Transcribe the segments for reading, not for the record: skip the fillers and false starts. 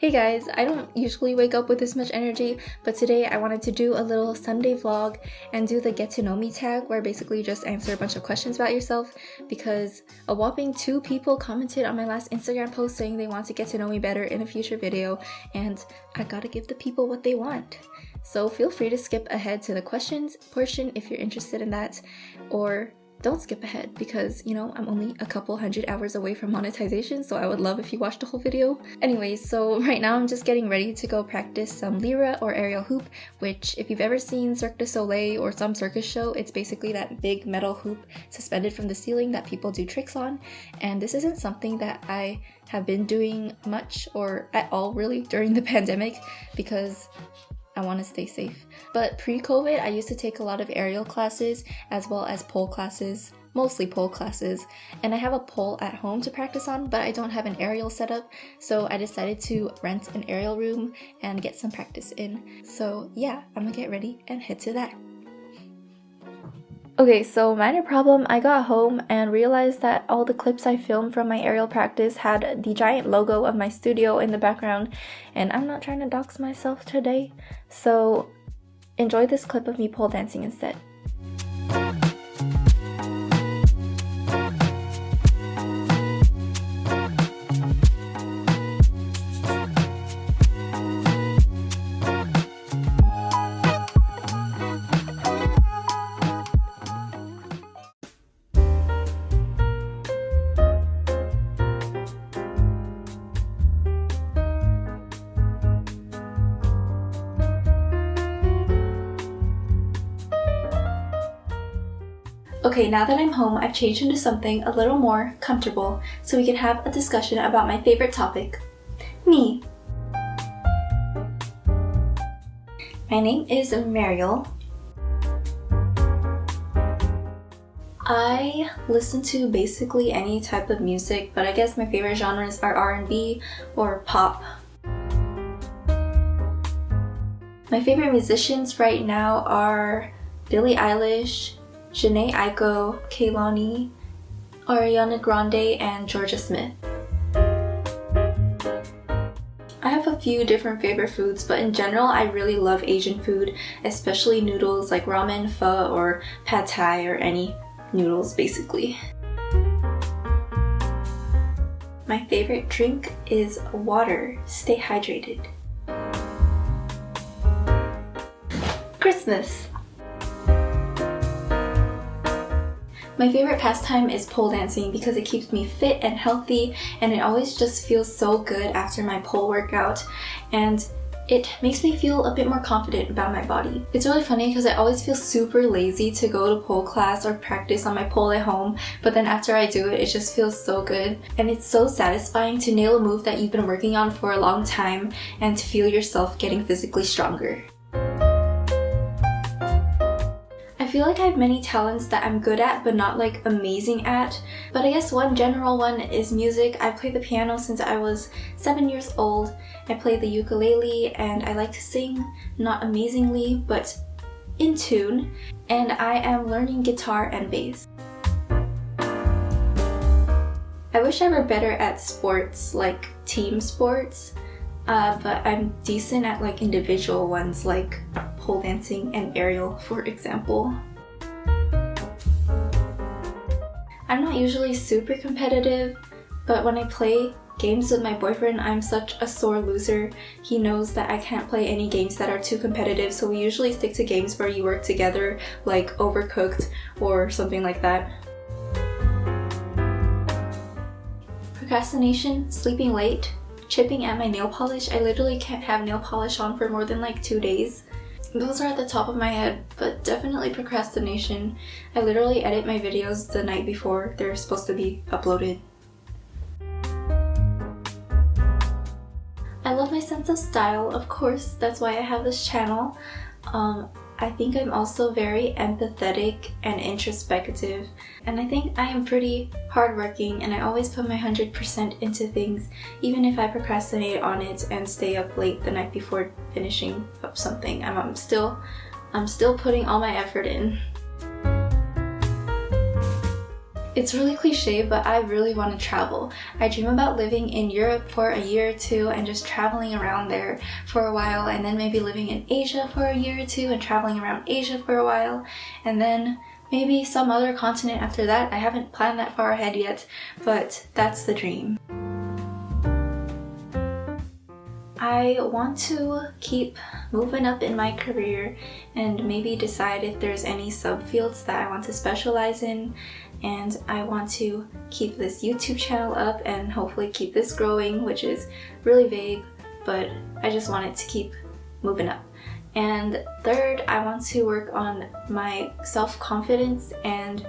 Hey guys, I don't usually wake up with this much energy, but today I wanted to do a little Sunday vlog and do the get to know me tag where I basically just answer a bunch of questions about yourself because a whopping 2 people commented on my last Instagram post saying they want to get to know me better in a future video, and I gotta give the people what they want. So feel free to skip ahead to the questions portion if you're interested in that, or don't skip ahead because, you know, I'm only a couple 100 hours away from monetization, so I would love if you watched the whole video. Anyways, so right now I'm just getting ready to go practice some lyra or aerial hoop, which if you've ever seen Cirque du Soleil or some circus show, it's basically that big metal hoop suspended from the ceiling that people do tricks on. And this isn't something that I have been doing much or at all really during the pandemic because I want to stay safe. But pre-COVID, I used to take a lot of aerial classes as well as pole classes, mostly pole classes, and I have a pole at home to practice on, but I don't have an aerial setup, so I decided to rent an aerial room and get some practice in. So yeah, I'm gonna get ready and head to that. Okay, so minor problem, I got home and realized that all the clips I filmed from my aerial practice had the giant logo of my studio in the background, and I'm not trying to dox myself today, so enjoy this clip of me pole dancing instead. Okay, now that I'm home, I've changed into something a little more comfortable so we can have a discussion about my favorite topic, me. My name is Mariel. I listen to basically any type of music, but I guess my favorite genres are R&B or pop. My favorite musicians right now are Billie Eilish, Jhené Aiko, Kehlani, Ariana Grande, and Georgia Smith. I have a few different favorite foods, but in general I really love Asian food, especially noodles like ramen, pho, or pad thai, or any noodles basically. My favorite drink is water. Stay hydrated. Christmas. My favorite pastime is pole dancing because it keeps me fit and healthy, and it always just feels so good after my pole workout, and it makes me feel a bit more confident about my body. It's really funny because I always feel super lazy to go to pole class or practice on my pole at home, but then after I do it, it just feels so good. And it's so satisfying to nail a move that you've been working on for a long time and to feel yourself getting physically stronger. I feel like I have many talents that I'm good at but not like amazing at, but I guess one general one is music. I play the piano since I was 7 years old. I play the ukulele and I like to sing, not amazingly but in tune, and I am learning guitar and bass. I wish I were better at sports, like team sports, but I'm decent at like individual ones like pole dancing and aerial, for example. I'm not usually super competitive, but when I play games with my boyfriend, I'm such a sore loser. He knows that I can't play any games that are too competitive, so we usually stick to games where you work together, like Overcooked or something like that. Procrastination, sleeping late, chipping at my nail polish. I literally can't have nail polish on for more than like 2 days. Those are at the top of my head, but definitely procrastination. I literally edit my videos the night before they're supposed to be uploaded. I love my sense of style, of course, that's why I have this channel. I think I'm also very empathetic and introspective, and I think I am pretty hardworking, and I always put my 100% into things, even if I procrastinate on it and stay up late the night before finishing up something. I'm still putting all my effort in. It's really cliche, but I really want to travel. I dream about living in Europe for a year or two and just traveling around there for a while, and then maybe living in Asia for a year or two and traveling around Asia for a while, and then maybe some other continent after that. I haven't planned that far ahead yet, but that's the dream. I want to keep moving up in my career and maybe decide if there's any subfields that I want to specialize in, and I want to keep this YouTube channel up and hopefully keep this growing, which is really vague, but I just want it to keep moving up. And third, I want to work on my self-confidence and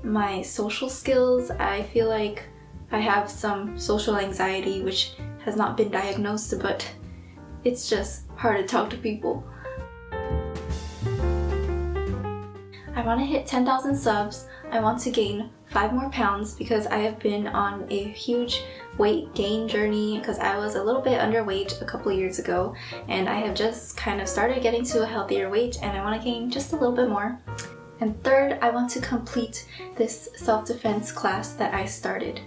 my social skills. I feel like I have some social anxiety, which has not been diagnosed, but it's just hard to talk to people. I want to hit 10,000 subs. I want to gain 5 more pounds because I have been on a huge weight gain journey because I was a little bit underweight a couple years ago, and I have just kind of started getting to a healthier weight, and I want to gain just a little bit more. And third, I want to complete this self-defense class that I started.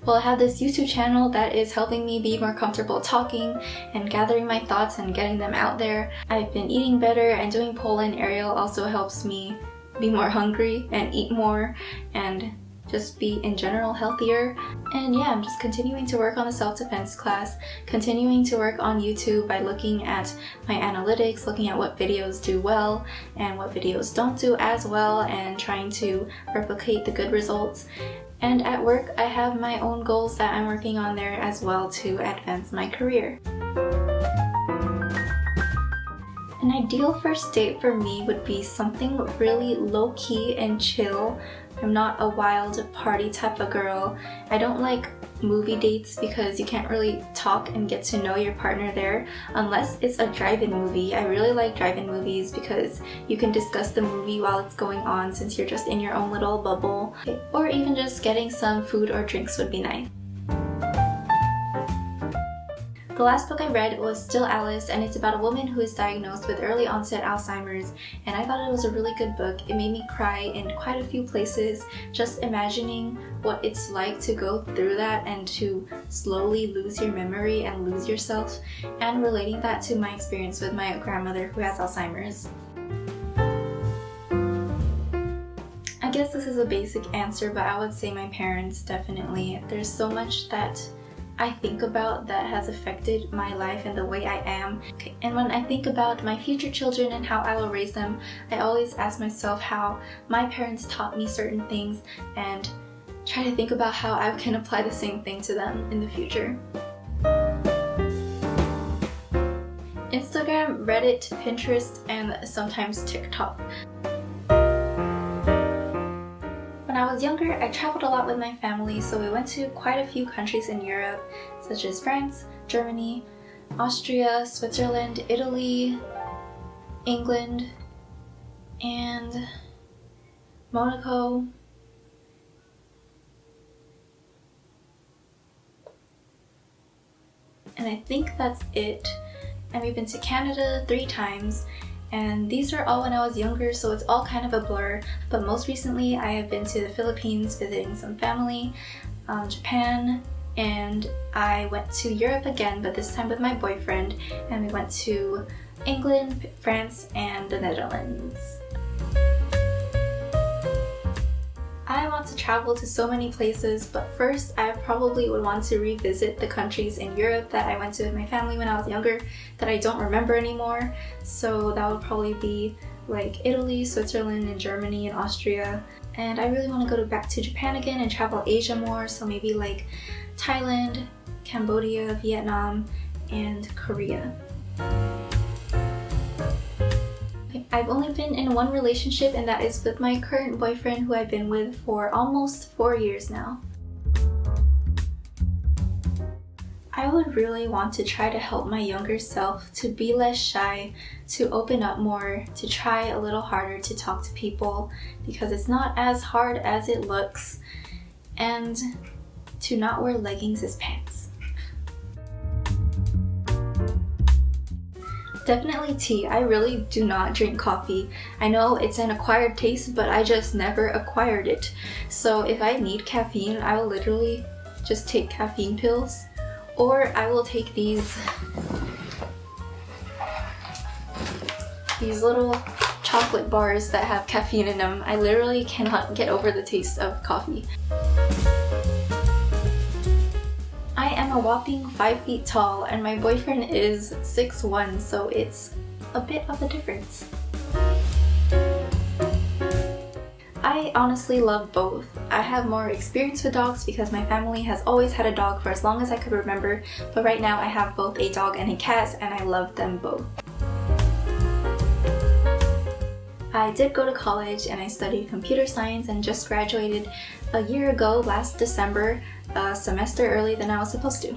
Well, I have this YouTube channel that is helping me be more comfortable talking and gathering my thoughts and getting them out there. I've been eating better, and doing pole and aerial also helps me be more hungry and eat more and just be in general healthier. And yeah, I'm just continuing to work on the self-defense class, continuing to work on YouTube by looking at my analytics, looking at what videos do well and what videos don't do as well, and trying to replicate the good results. And at work, I have my own goals that I'm working on there as well to advance my career. An ideal first date for me would be something really low-key and chill. I'm not a wild party type of girl. I don't like movie dates because you can't really talk and get to know your partner there unless it's a drive-in movie. I really like drive-in movies because you can discuss the movie while it's going on since you're just in your own little bubble. Or even just getting some food or drinks would be nice. The last book I read was Still Alice, and it's about a woman who is diagnosed with early onset Alzheimer's, and I thought it was a really good book. It made me cry in quite a few places, just imagining what it's like to go through that and to slowly lose your memory and lose yourself, and relating that to my experience with my grandmother who has Alzheimer's. I guess this is a basic answer, but I would say my parents, definitely. There's so much that I think about that has affected my life and the way I am. And when I think about my future children and how I will raise them, I always ask myself how my parents taught me certain things and try to think about how I can apply the same thing to them in the future. Instagram, Reddit, Pinterest, and sometimes TikTok. When I was younger, I traveled a lot with my family, so we went to quite a few countries in Europe, such as France, Germany, Austria, Switzerland, Italy, England, and Monaco. And I think that's it. And we've been to Canada 3 times. And these are all when I was younger, so it's all kind of a blur. But most recently, I have been to the Philippines visiting some family, Japan, and I went to Europe again, but this time with my boyfriend, and we went to England, France, and the Netherlands. I want to travel to so many places, but first I probably would want to revisit the countries in Europe that I went to with my family when I was younger that I don't remember anymore. So that would probably be like Italy, Switzerland, and Germany, and Austria. And I really want to go back to Japan again and travel Asia more, so maybe like Thailand, Cambodia, Vietnam, and Korea. I've only been in one relationship, and that is with my current boyfriend who I've been with for almost 4 years now. I would really want to try to help my younger self to be less shy, to open up more, to try a little harder to talk to people because it's not as hard as it looks, and to not wear leggings as pants. Definitely tea. I really do not drink coffee. I know it's an acquired taste, but I just never acquired it. So if I need caffeine, I will literally just take caffeine pills, or I will take these little chocolate bars that have caffeine in them. I literally cannot get over the taste of coffee. I am a whopping 5 feet tall and my boyfriend is 6'1", so it's a bit of a difference. I honestly love both. I have more experience with dogs because my family has always had a dog for as long as I could remember, but right now I have both a dog and a cat and I love them both. I did go to college and I studied computer science and just graduated a year ago, last December, a semester early than I was supposed to.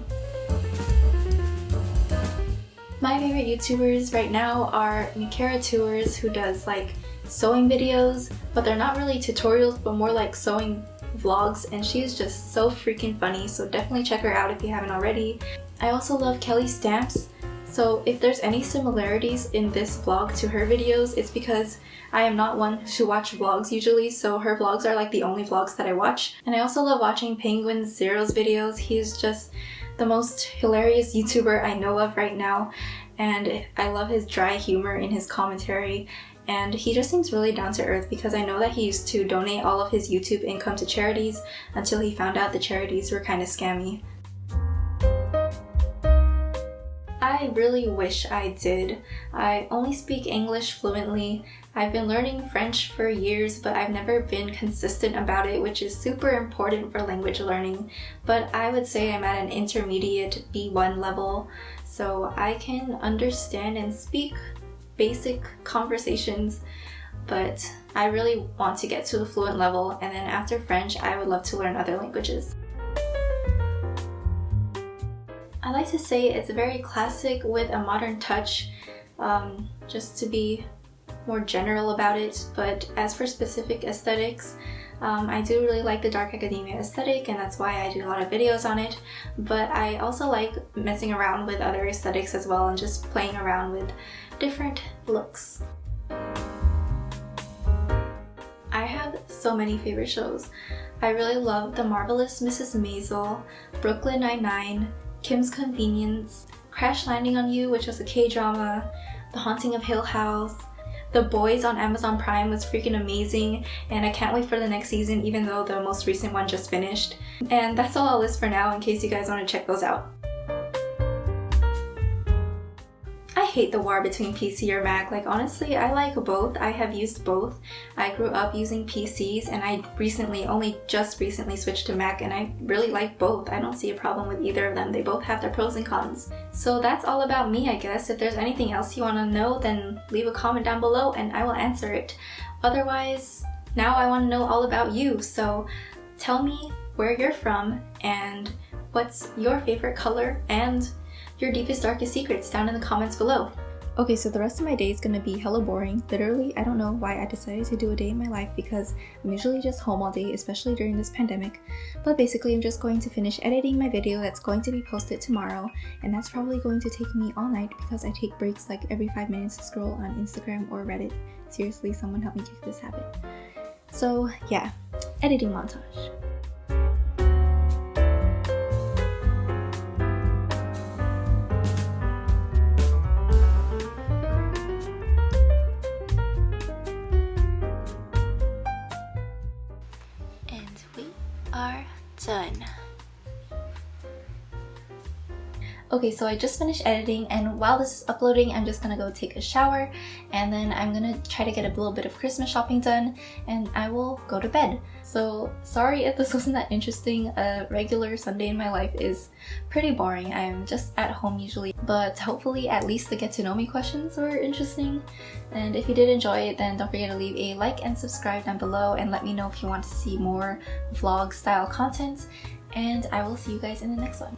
My favorite YouTubers right now are Mikara Tours, who does like sewing videos, but they're not really tutorials but more like sewing vlogs, and she's just so freaking funny, so definitely check her out if you haven't already. I also love Kelly Stamps, so if there's any similarities in this vlog to her videos, it's because I am not one to watch vlogs usually, so her vlogs are like the only vlogs that I watch. And I also love watching Penguin Zero's videos. He's just the most hilarious YouTuber I know of right now, and I love his dry humor in his commentary. And he just seems really down to earth because I know that he used to donate all of his YouTube income to charities until he found out the charities were kind of scammy. I really wish I did. I only speak English fluently. I've been learning French for years, but I've never been consistent about it, which is super important for language learning. But I would say I'm at an intermediate B1 level, so I can understand and speak basic conversations, but I really want to get to the fluent level, and then after French, I would love to learn other languages. I like to say it's very classic with a modern touch, just to be more general about it, but as for specific aesthetics, I do really like the dark academia aesthetic, and that's why I do a lot of videos on it, but I also like messing around with other aesthetics as well and just playing around with different looks. I have so many favorite shows. I really love The Marvelous Mrs. Maisel, Brooklyn Nine-Nine, Kim's Convenience, Crash Landing on You, which was a K-drama, The Haunting of Hill House. The Boys on Amazon Prime was freaking amazing, and I can't wait for the next season even though the most recent one just finished. And that's all I'll list for now in case you guys want to check those out. I hate the war between PC or Mac. Like, honestly, I like both. I have used both. I grew up using PCs and I just recently switched to Mac, and I really like both. I don't see a problem with either of them. They both have their pros and cons. So that's all about me, I guess. If there's anything else you want to know, then leave a comment down below and I will answer it. Otherwise, now I want to know all about you. So tell me where you're from and what's your favorite color and your deepest, darkest secrets down in the comments below. Okay, so the rest of my day is gonna be hella boring. Literally, I don't know why I decided to do a day in my life because I'm usually just home all day, especially during this pandemic. But basically, I'm just going to finish editing my video that's going to be posted tomorrow, and that's probably going to take me all night because I take breaks like every 5 minutes to scroll on Instagram or Reddit. Seriously, someone help me kick this habit. So yeah, editing montage. Are done. Okay, so I just finished editing, and while this is uploading, I'm just gonna go take a shower, and then I'm gonna try to get a little bit of Christmas shopping done, and I will go to bed. So sorry if this wasn't that interesting. A regular Sunday in my life is pretty boring. I'm just at home usually, but hopefully at least the get to know me questions were interesting. And if you did enjoy it, then don't forget to leave a like and subscribe down below, and let me know if you want to see more vlog style content, and I will see you guys in the next one.